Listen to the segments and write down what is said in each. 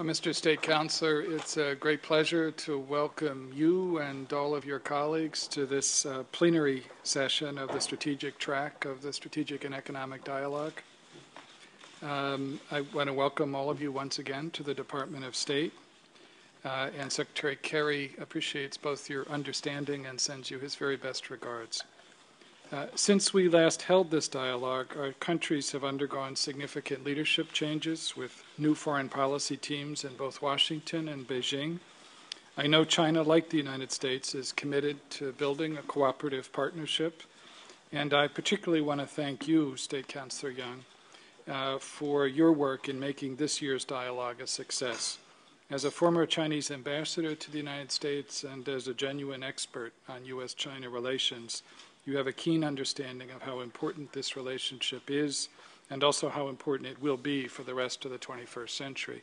Well, Mr. State Councilor, it's a great pleasure to welcome you and all of your colleagues to this plenary session of the strategic track of the Strategic and Economic Dialogue. I want to welcome all of you once again to the Department of State. And Secretary Kerry appreciates both your understanding and sends you his very best regards. Since we last held this dialogue, our countries have undergone significant leadership changes with new foreign policy teams in both Washington and Beijing. I know China, like the United States, is committed to building a cooperative partnership, and I particularly want to thank you, State Councilor Young, for your work in making this year's dialogue a success. As a former Chinese ambassador to the United States and as a genuine expert on U.S.-China relations, you have a keen understanding of how important this relationship is and also how important it will be for the rest of the 21st century.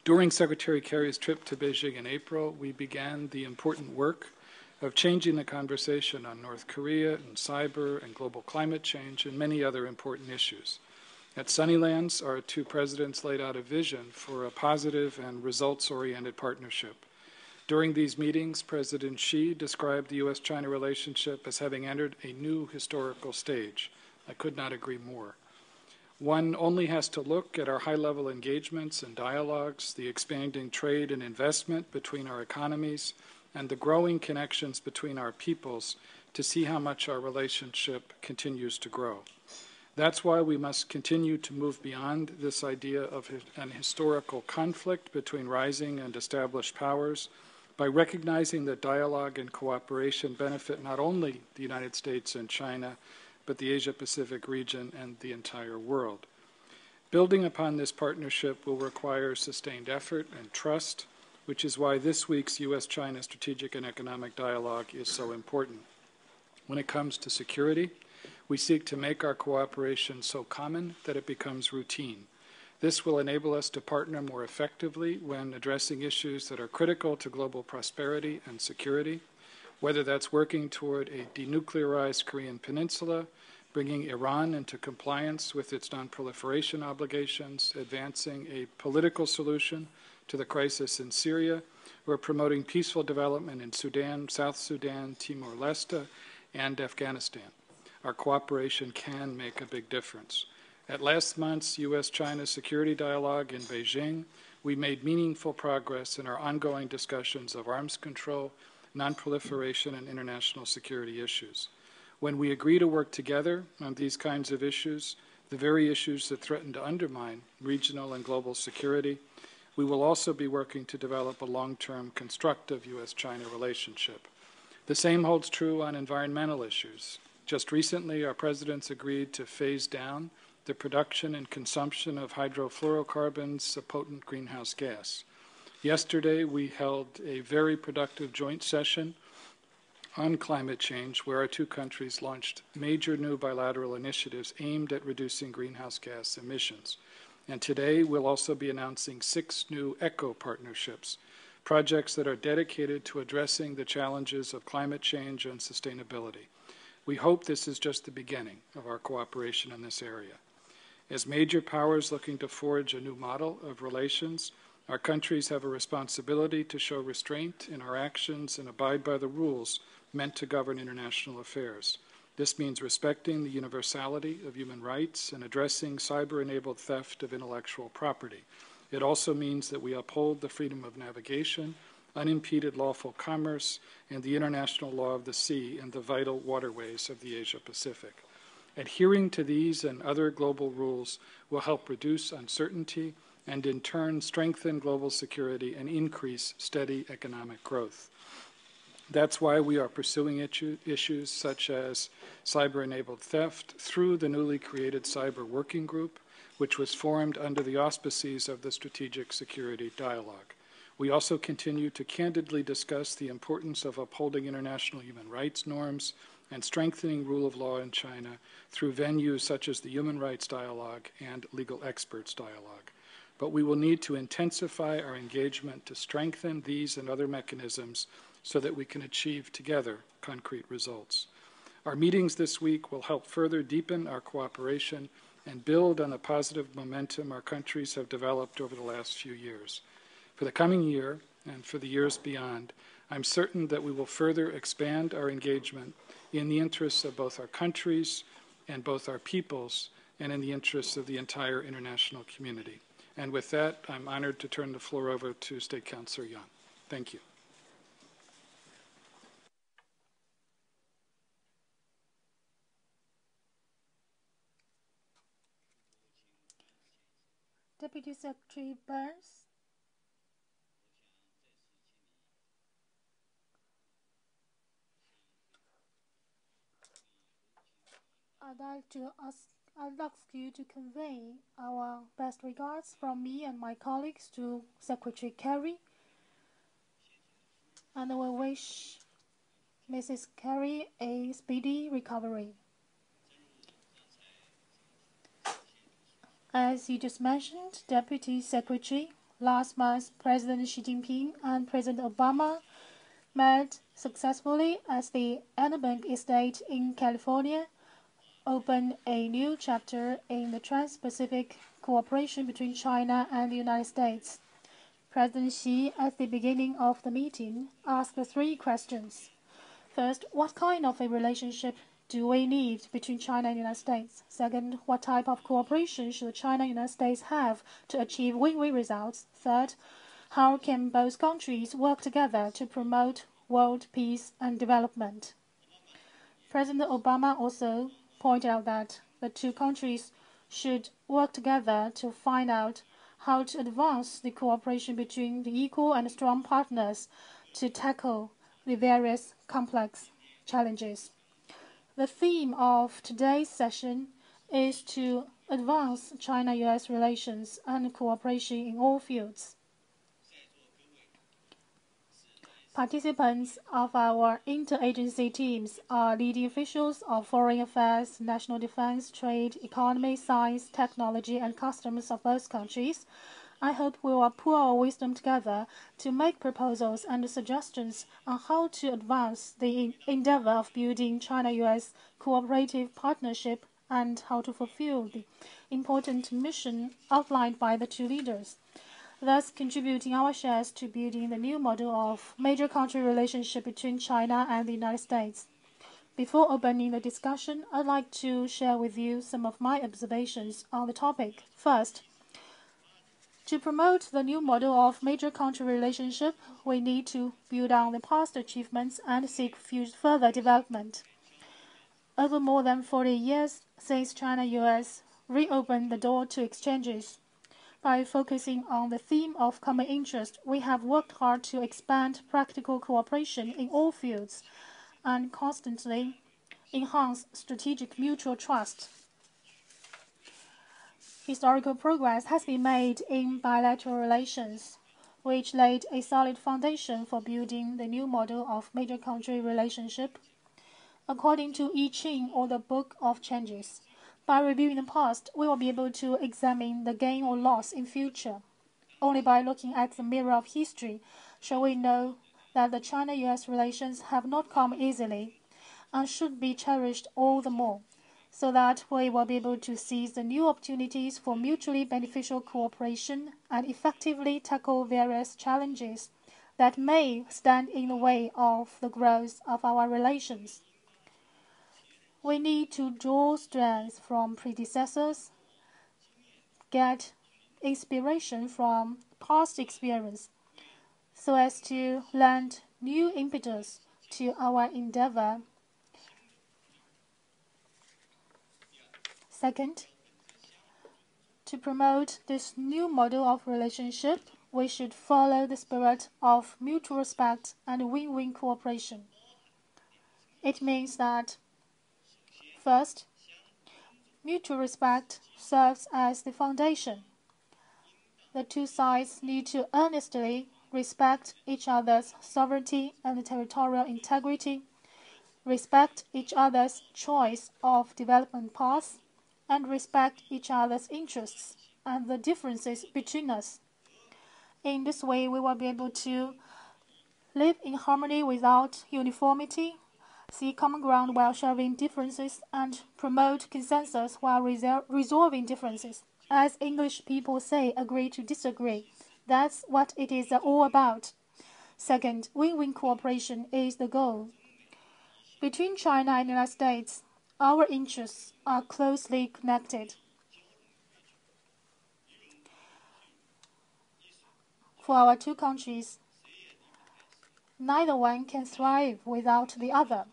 During Secretary Kerry's trip to Beijing in April, we began the important work of changing the conversation on North Korea and cyber and global climate change and many other important issues. At Sunnylands, our two presidents laid out a vision for a positive and results-oriented partnership. During these meetings, President Xi described the U.S.-China relationship as having entered a new historical stage. I could not agree more. One only has to look at our high-level engagements and dialogues, the expanding trade and investment between our economies, and the growing connections between our peoples to see how much our relationship continues to grow. That's why we must continue to move beyond this idea of an historical conflict between rising and established powers by recognizing that dialogue and cooperation benefit not only the United States and China, but the Asia-Pacific region and the entire world. Building upon this partnership will require sustained effort and trust, which is why this week's U.S.-China Strategic and Economic Dialogue is so important. When it comes to security, we seek to make our cooperation so common that it becomes routine. This will enable us to partner more effectively when addressing issues that are critical to global prosperity and security, whether that's working toward a denuclearized Korean peninsula, bringing Iran into compliance with its non-proliferation obligations, advancing a political solution to the crisis in Syria, or promoting peaceful development in Sudan, South Sudan, Timor-Leste, and Afghanistan. Our cooperation can make a big difference. At last month's U.S.-China security dialogue in Beijing, we made meaningful progress in our ongoing discussions of arms control, non-proliferation, and international security issues. When we agree to work together on these kinds of issues, the very issues that threaten to undermine regional and global security, we will also be working to develop a long-term constructive U.S.-China relationship. The same holds true on environmental issues. Just recently, our presidents agreed to phase down the production and consumption of hydrofluorocarbons, a potent greenhouse gas. Yesterday, we held a very productive joint session on climate change where our two countries launched major new bilateral initiatives aimed at reducing greenhouse gas emissions. And today, we'll also be announcing 6 new eco-partnerships, projects that are dedicated to addressing the challenges of climate change and sustainability. We hope this is just the beginning of our cooperation in this area. As major powers looking to forge a new model of relations, our countries have a responsibility to show restraint in our actions and abide by the rules meant to govern international affairs. This means respecting the universality of human rights and addressing cyber-enabled theft of intellectual property. It also means that we uphold the freedom of navigation, unimpeded lawful commerce, and the international law of the sea and the vital waterways of the Asia-Pacific. Adhering to these and other global rules will help reduce uncertainty and in turn strengthen global security and increase steady economic growth. That's why we are pursuing issues such as cyber-enabled theft through the newly created Cyber Working Group, which was formed under the auspices of the Strategic Security Dialogue. We also continue to candidly discuss the importance of upholding international human rights norms and strengthening rule of law in China through venues such as the Human Rights Dialogue and Legal Experts Dialogue. But we will need to intensify our engagement to strengthen these and other mechanisms so that we can achieve together concrete results. Our meetings this week will help further deepen our cooperation and build on the positive momentum our countries have developed over the last few years. For the coming year and for the years beyond, I'm certain that we will further expand our engagement in the interests of both our countries and both our peoples, and in the interests of the entire international community. And with that, I'm honored to turn the floor over to State Councilor Yang. Thank you. Deputy Secretary Burns. I'd like you to convey our best regards from me and my colleagues to Secretary Kerry, and we wish Mrs. Kerry a speedy recovery. As you just mentioned, Deputy Secretary, last month President Xi Jinping and President Obama met successfully as the Anabank Estate in California opened a new chapter in the Trans-Pacific cooperation between China and the United States. President Xi, at the beginning of the meeting, asked 3 questions. First, what kind of a relationship do we need between China and the United States? Second, what type of cooperation should China and the United States have to achieve win-win results? Third, how can both countries work together to promote world peace and development? President Obama also pointed out that the 2 countries should work together to find out how to advance the cooperation between the equal and strong partners to tackle the various complex challenges. The theme of today's session is to advance China-US relations and cooperation in all fields. Participants of our interagency teams are leading officials of foreign affairs, national defense, trade, economy, science, technology, and customs of both countries. I hope we will pool our wisdom together to make proposals and suggestions on how to advance the endeavor of building China-US cooperative partnership and how to fulfill the important mission outlined by the 2 leaders, thus contributing our shares to building the new model of major country relationship between China and the United States. Before opening the discussion, I'd like to share with you some of my observations on the topic. First, to promote the new model of major country relationship, we need to build on the past achievements and seek further development. Over more than 40 years since China-US reopened the door to exchanges, by focusing on the theme of common interest, we have worked hard to expand practical cooperation in all fields and constantly enhance strategic mutual trust. Historical progress has been made in bilateral relations, which laid a solid foundation for building the new model of major country relationship. According to I Ching, or the Book of Changes, by reviewing the past, we will be able to examine the gain or loss in future. Only by looking at the mirror of history shall we know that the China-US relations have not come easily and should be cherished all the more, so that we will be able to seize the new opportunities for mutually beneficial cooperation and effectively tackle various challenges that may stand in the way of the growth of our relations. We need to draw strength from predecessors, get inspiration from past experience, so as to lend new impetus to our endeavor. Second, to promote this new model of relationship, we should follow the spirit of mutual respect and win-win cooperation. It means that, first, mutual respect serves as the foundation. The 2 sides need to earnestly respect each other's sovereignty and territorial integrity, respect each other's choice of development paths, and respect each other's interests and the differences between us. In this way, we will be able to live in harmony without uniformity, see common ground while sharing differences, and promote consensus while resolving differences. As English people say, agree to disagree. That's what it is all about. Second, win-win cooperation is the goal. Between China and the United States, our interests are closely connected. For our two countries, neither one can thrive without the other.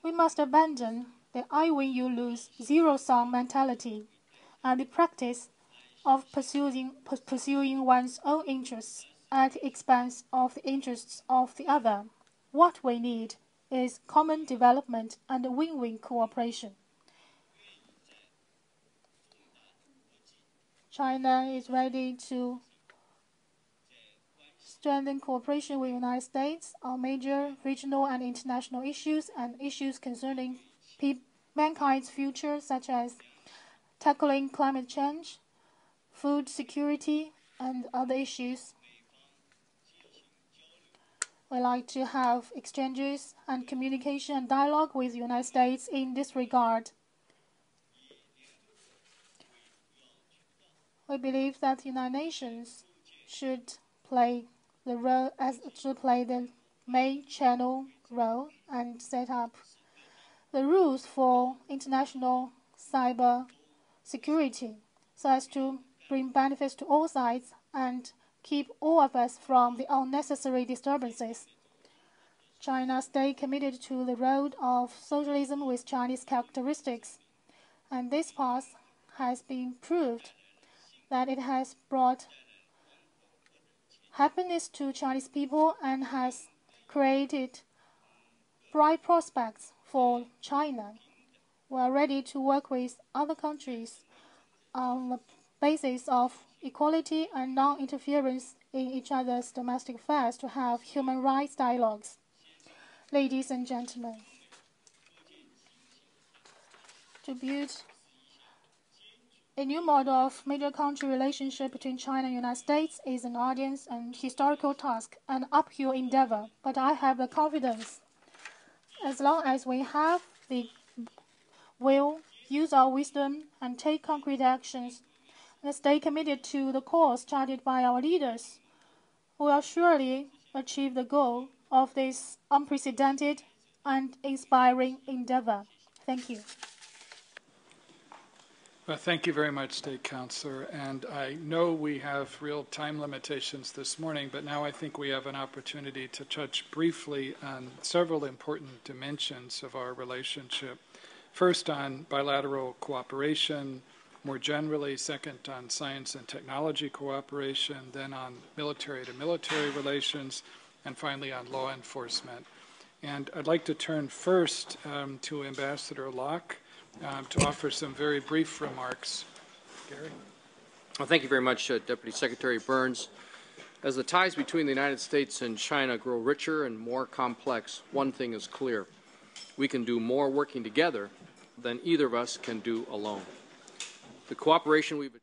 We must abandon the I win, you lose, zero-sum mentality and the practice of pursuing one's own interests at the expense of the interests of the other. What we need is common development and win-win cooperation. China is ready to strengthen cooperation with the United States on major regional and international issues and issues concerning mankind's future, such as tackling climate change, food security, and other issues. We like to have exchanges and communication and dialogue with the United States in this regard. We believe that the United Nations should play the main channel role and set up the rules for international cyber security so as to bring benefits to all sides and keep all of us from the unnecessary disturbances. China stays committed to the road of socialism with Chinese characteristics, and this path has been proved that it has brought happiness to Chinese people and has created bright prospects for China. We are ready to work with other countries on the basis of equality and non-interference in each other's domestic affairs to have human rights dialogues. Ladies and gentlemen, to build a new model of major country relationship between China and the United States is an arduous and historical task, an uphill endeavor, but I have the confidence. As long as we have the will, use our wisdom, and take concrete actions, and stay committed to the course charted by our leaders, we will surely achieve the goal of this unprecedented and inspiring endeavor. Thank you. Well, thank you very much, State Councilor. And I know we have real time limitations this morning, but now I think we have an opportunity to touch briefly on several important dimensions of our relationship. First, on bilateral cooperation, more generally. Second, on science and technology cooperation. Then on military-to-military relations. And finally, on law enforcement. And I'd like to turn first to Ambassador Locke to offer some very brief remarks. Gary? Well, thank you very much, Deputy Secretary Burns. As the ties between the United States and China grow richer and more complex, one thing is clear. We can do more working together than either of us can do alone. The cooperation we've